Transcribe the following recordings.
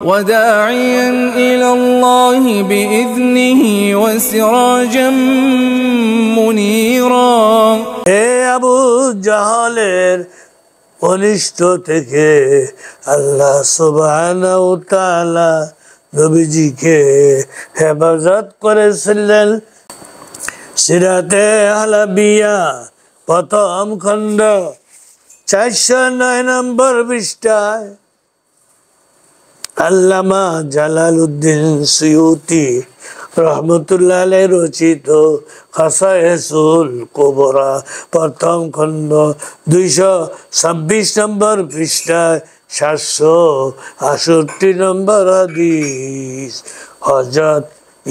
وداعيا إلى الله بإذنه وسراجا منيرا হে আবু জাহলের অনিষ্ট থেকে আল্লাহ সুবহানাহু ওয়া তাআলা নবীজিকে হেফাজত করেছিলেন। সিরাতে হালাবিয়া প্রথম খণ্ড 409 নম্বর পৃষ্ঠায় আল্লামা জালালউদ্দিন সুয়ুতি রহমতুল্লাহ আলাইহি রচিত খাসায়েসুল কুবরা প্রথম খণ্ড 226 নম্বর পৃষ্ঠায় 768 নম্বর হাদিস হযরত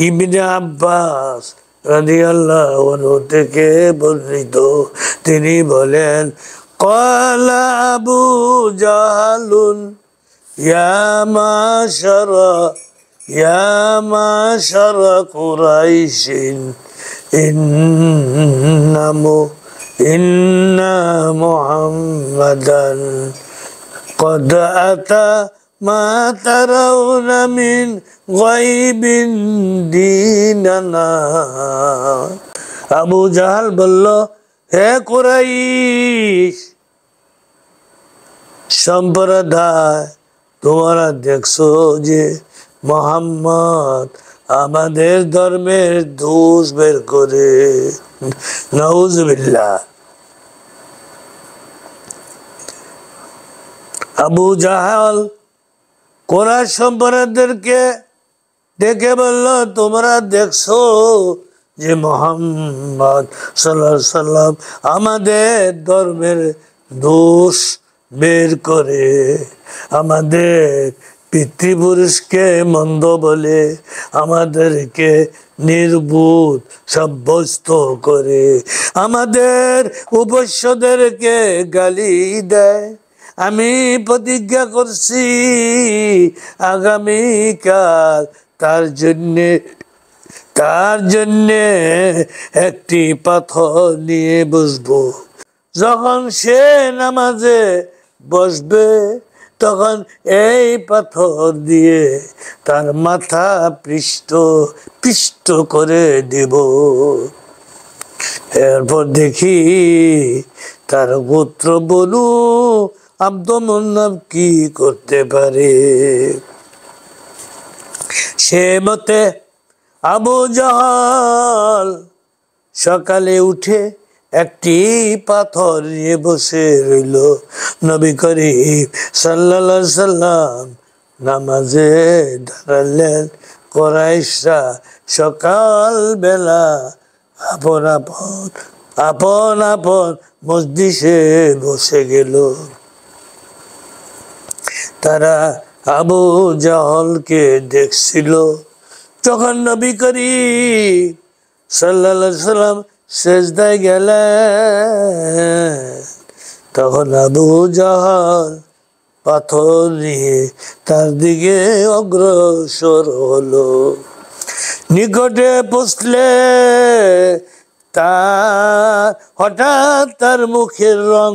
ইবনে আব্বাস রাদিয়াল্লাহু আনহু থেকে বর্ণিত। তিনি বলেন, ক্বালা আবু জাহলুন ইয়া মাশারা কুরাইশিন ইন্না মুহাম্মাদান قد أتى ما ترون من غيب ديننا। আবু জাহাল বলল, হে কুরাইশ সম্প্রদায়, তোমরা দেখছো যে মুহাম্মদ আমাদের ধর্মের দোষ বের করে। নাউজুবিল্লাহ। আবু জাহাল কুরাইশ সম্প্রদায়দেরকে ডেকে বলল, তোমরা দেখছো যে মুহাম্মদ সাল্লাল্লাহু আলাইহি সাল্লাম আমাদের ধর্মের দোষ বের করে, আমাদের পিতৃপুরুষকে মন্দ বলে, আমাদেরকে নির্বুধ সাব্যস্ত করে, আমাদের উপাস্যদেরকে গালি দেয়। আমি প্রতিজ্ঞা করছি আগামীকাল তার জন্যে একটি পাথর নিয়ে বসবো। যখন সে নামাজে বসবে তখন এই পাথর দিয়ে তার মাথা পিষ্ট করে দেব। এরপর দেখি তার গোত্র বনু আব্দুল মুন্নাফ কি করতে পারে। সে মতে আবু জাহাল সকালে উঠে একটি পাথর নিয়ে বসে রইল। নবী করিম সাল্লাল্লাহু আলাইহি সাল্লাম নামাজে দাঁড়ালেন। কুরাইশরা সকাল বেলা আপন আপন মজলিসে বসে গেল। তারা আবু জাহলকে দেখছিল। যখন নবী করিম সাল্লাল্লাহু আলাইহি সাল্লাম সেজদায় গেলেন, তখন আবু জাহল পাথর নিয়ে তার দিকে অগ্রসর হলো। নিকটে পৌঁছলে হঠাৎ তার মুখের রং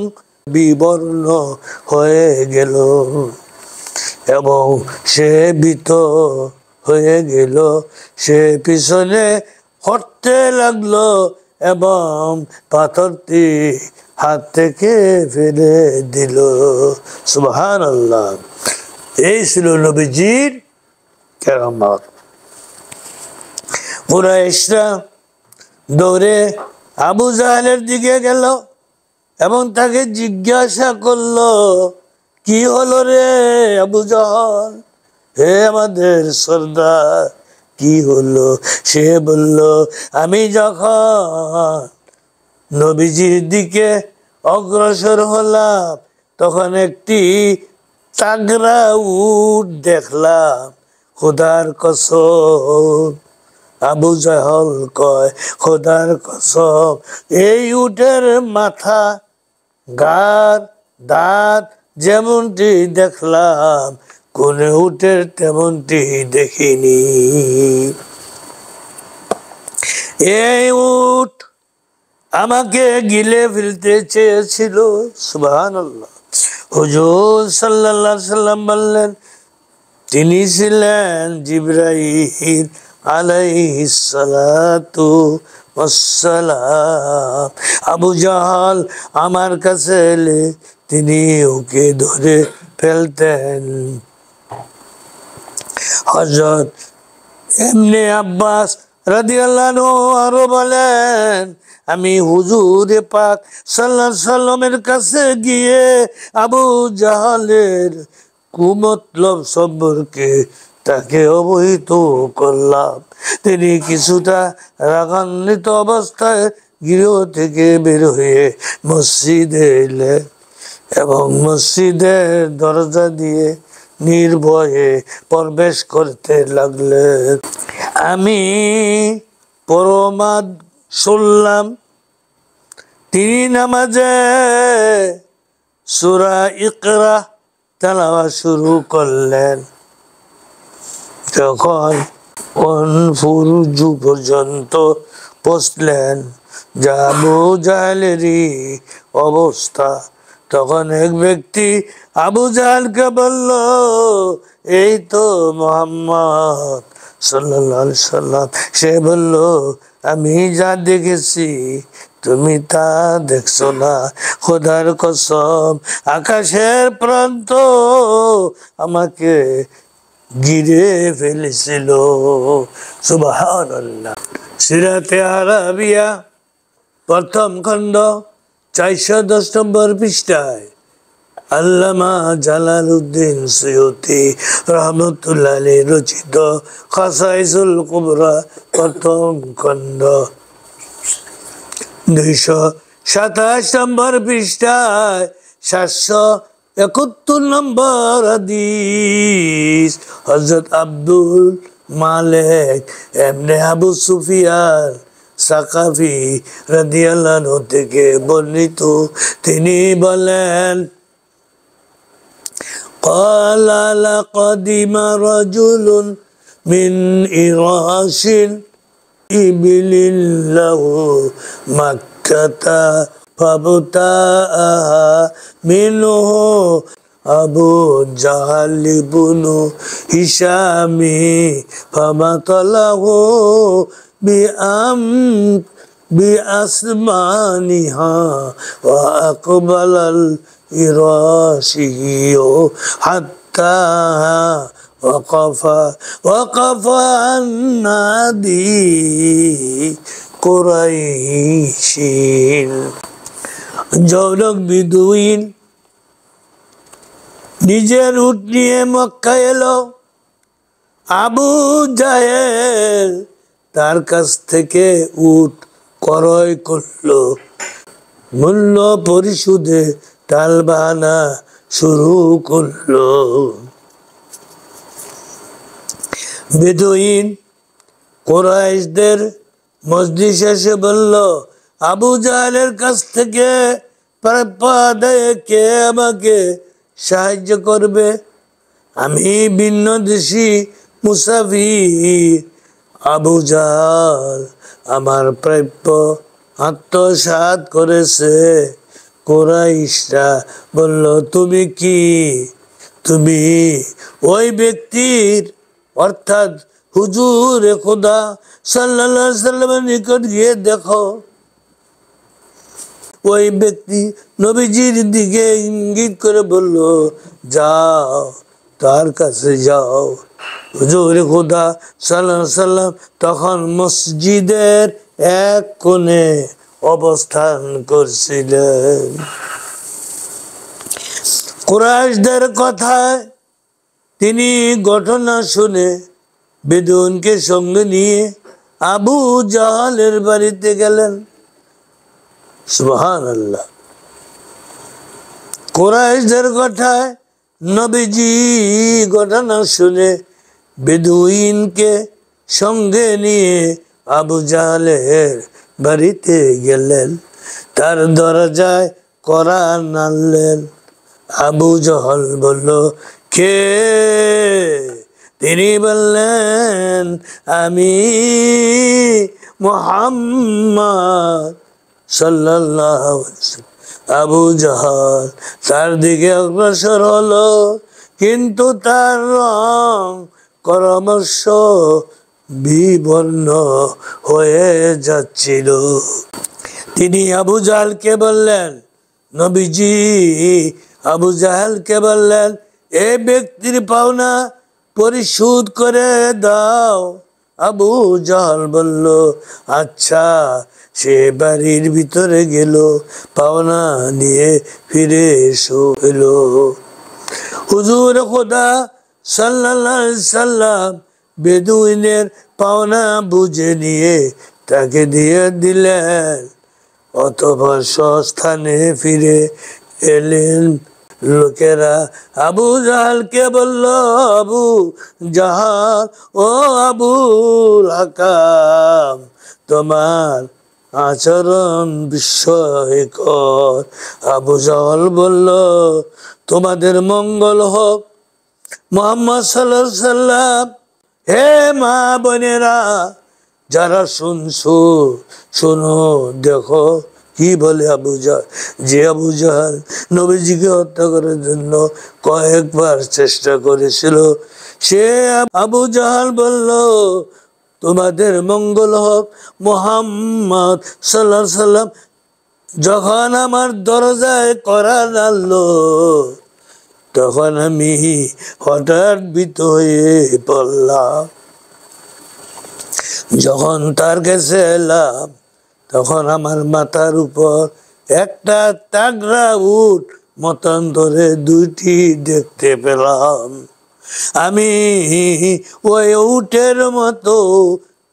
বিবর্ণ হয়ে গেল এবং সে ভীত হয়ে গেল। সে পিছনে হটতে লাগলো এবং পাথরটি হাত থেকে ফেলে দিল। সুবহানাল্লাহ। এই ছিল নবীজির কেরামত। কুরাইশরা দৌড়ে আবু জাহলের দিকে গেল এবং তাকে জিজ্ঞাসা করলো, কি হলো রে আবু জাহল? হে আমাদের সর্দার, কি হলো? সে বলল, আমি যখন নবীজির দিকে অগ্রসর হলাম তখন একটি তাগড়া উট দেখলাম। খোদার কসম, আবু জাহল কয়, খোদার কসম, এই উটের মাথা, গাড়, দাঁত যেমনটি দেখলাম কোন উটের তেমনটি দেখিনি। এই উট আমাকে গিলে ফেলতে চেয়েছিল। সুবহানাল্লাহ। হুজুর সাল্লাল্লাহু আলাইহি সাল্লাম বললেন, তিনি ছিলেন জিবরাইল আলাইহিস সালাতু ওয়াসসালাম। আবু জাহাল আমার কাছে এলে তিনি ওকে ধরে ফেলতেন। হযরত ইবনে আব্বাস রাদিয়াল্লাহু আরো বলেন, আমি হুজুর পাক সাল্লাল্লাহু আলাইহি সাল্লামের কাছে গিয়ে আবু জাহালের কুমতলব সম্পর্কে তাকে অবহিত করলাম। তিনি কিছুটা রাগান্বিত অবস্থায় গৃহ থেকে বের হয়ে মসজিদে এলেন এবং মসজিদের দরজা দিয়ে নির্ভয়ে প্রবেশ করতে লাগলেন। আমি পরমাদ শুনলাম তিনি নামাজে সূরা ইকরা তেলাওয়াত শুরু করলেন। যখন ফুরুজু পর্যন্ত পৌঁছলেন, যা আবু জাহেলেরই অবস্থা, তখন এক ব্যক্তি আবু জাহেলকে বলল, এই তো মুহাম্মদ সাল্লাল্লাহু আলাইহি সাল্লাম। সে বলল, আমি যা দেখেছি তুমি তা দেখছো না। খোদার কসম, আকাশের প্রান্ত আমাকে ঘিরে ফেলেছিল। সুবহানাল্লাহ। সিরাতে আরাবিয়া প্রথম খণ্ড 410 নম্বর পৃষ্ঠায় আল্লামা জালালউদ্দিন সুয়ুতি রহমতুল্লাহ আলাইহি রচিত খাসাইসুল কুবরা প্রথম খণ্ড 227 নম্বর পৃষ্ঠায় 771 নম্বর হাদিস হযরত আব্দুল মালিক ইবনে আবু সুফিয়ান সাকাফি রাদিয়াল্লাহু আনহু থেকে বর্ণিত। তিনি বলেন, قال لقدم رجل من إراش إبل له مكة فابتاعها منه أبو جهل بن هشام فمطله بأسمانها وأقبل الإراشي حتى وقف عن نادي قريش। জনক বিদুইন নিজের উট নিয়ে মক্কা এলো। আবু জাহেল তার কাছ থেকে উট ক্রয় করলো। মূল্য পরিশোধে টালবাহানা শুরু করলো। বেদুইন কুরাইশদের মজলিস এসে বলল, আবু জাহেলের কাছ থেকে প্রাপ্য আদায়ে কে আমাকে সাহায্য করবে? আমি ভিন্ন দেশি মুসাফির। আবু জাহেল আমার প্রাপ্য আত্মসাৎ করেছে। কুরাইশরা বলল, তুমি কি? তুমি ওই ব্যক্তির অর্থাৎ হুজুর খোদা সাল্লাল্লাহু আলাইহি সাল্লামের নিকট গিয়ে দেখো। ওই ব্যক্তি নবীজির দিকে ইঙ্গিত করে বলল, যাও তার কাছে যাও। হুজুর খোদা সাল্লাল্লাহু আলাইহি সাল্লাম তখন মসজিদের এক কোণে অবস্থান করছিলেন। কুরাইশদের কথায় তিনি ঘটনা শুনে বেদুইনকে সঙ্গে নিয়ে আবু জাহেলের বাড়িতে গেলেন। সুবহানাল্লাহ। কুরাইশদের কথায় নবীজি ঘটনা শুনে বেদুইনকে সঙ্গে নিয়ে আবু জাহেলের বাড়িতে গেলেন। তার দরজায় কড়া নাড়লেন। আবু জাহেল বলল, কে? তিনি বললেন, আমি মুহাম্মদ সাল্লাল্লাহু আলাইহি ওয়াসাল্লাম। আবু জাহেল তার দিকে অগ্রসর হলো, কিন্তু তার রং ক্রমশ বিবর্ণ হয়ে যাচ্ছিল। তিনি আবু জাহলকে বললেন, নবীজি আবু জাহলকে বললেন, এ ব্যক্তির পাওনা পরিশোধ করে দাও। আবু জাহল বলল, আচ্ছা। সে বাড়ির ভিতরে গেল, পাওনা নিয়ে ফিরে এলো। হুজুর খোদা সাল্লাল্লাহু আলাইহি সাল্লাম বেদুইনের পাওনা বুঝে নিয়ে তাকে দিয়ে দিলেন। অতঃপর স্বস্থানে ফিরে এলেন। লোকেরা আবু জাহলকে বলল, আবু জাহল, ও আবুল হাকাম, তোমার আচরণ বিস্ময়কর। আবু জাহল বলল, তোমাদের মঙ্গল হোক। মুহাম্মদ সাল্লাল্লাহু আলাইহি সাল্লাম, হে মা বোনেরা, যারা শুনছো শোনো, দেখো কি বলে আবু জাহল। যে আবু জাহল নবীজিকে হত্যা করার জন্য কয়েকবার চেষ্টা করেছিল, সে আবু জাহল বলল, তোমাদের মঙ্গল হোক। মুহাম্মদ সাল্লাল্লাহু আলাইহি সাল্লাম যখন আমার দরজায় কড়া নাড়লো, তখন আমি হঠাৎ ভীত হয়ে পড়লাম। যখন তার কাছে এলাম, তখন আমার মাথার উপর একটা তাগড়া উট মতান্তরে দুইটি দেখতে পেলাম। আমি ওই উটের মতো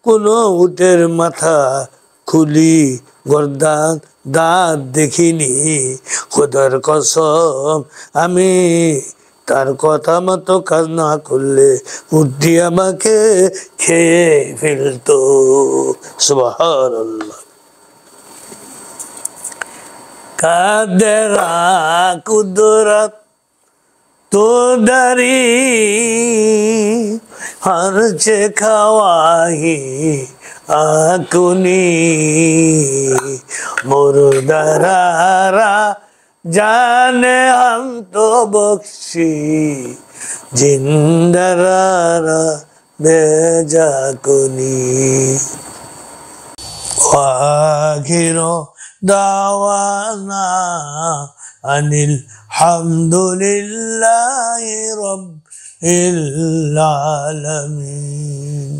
কোনো উটের মাথা খুলি গর্দান দাঁত দেখিনি। খোদার কসম, আমি তার কথা মতো কাজ না করলে উটটি আমাকে খেয়ে ফেলতো। সুবহানাল্লাহ। কাদেরা কুদরত তো দারি হরচে খাওয়াহি আকুনি মুরদারা জানে हम तो बख्शी जिंदरारा बेजा कुनी वाखिरो दावाना अनिल hamdulillahi rabbil alamin।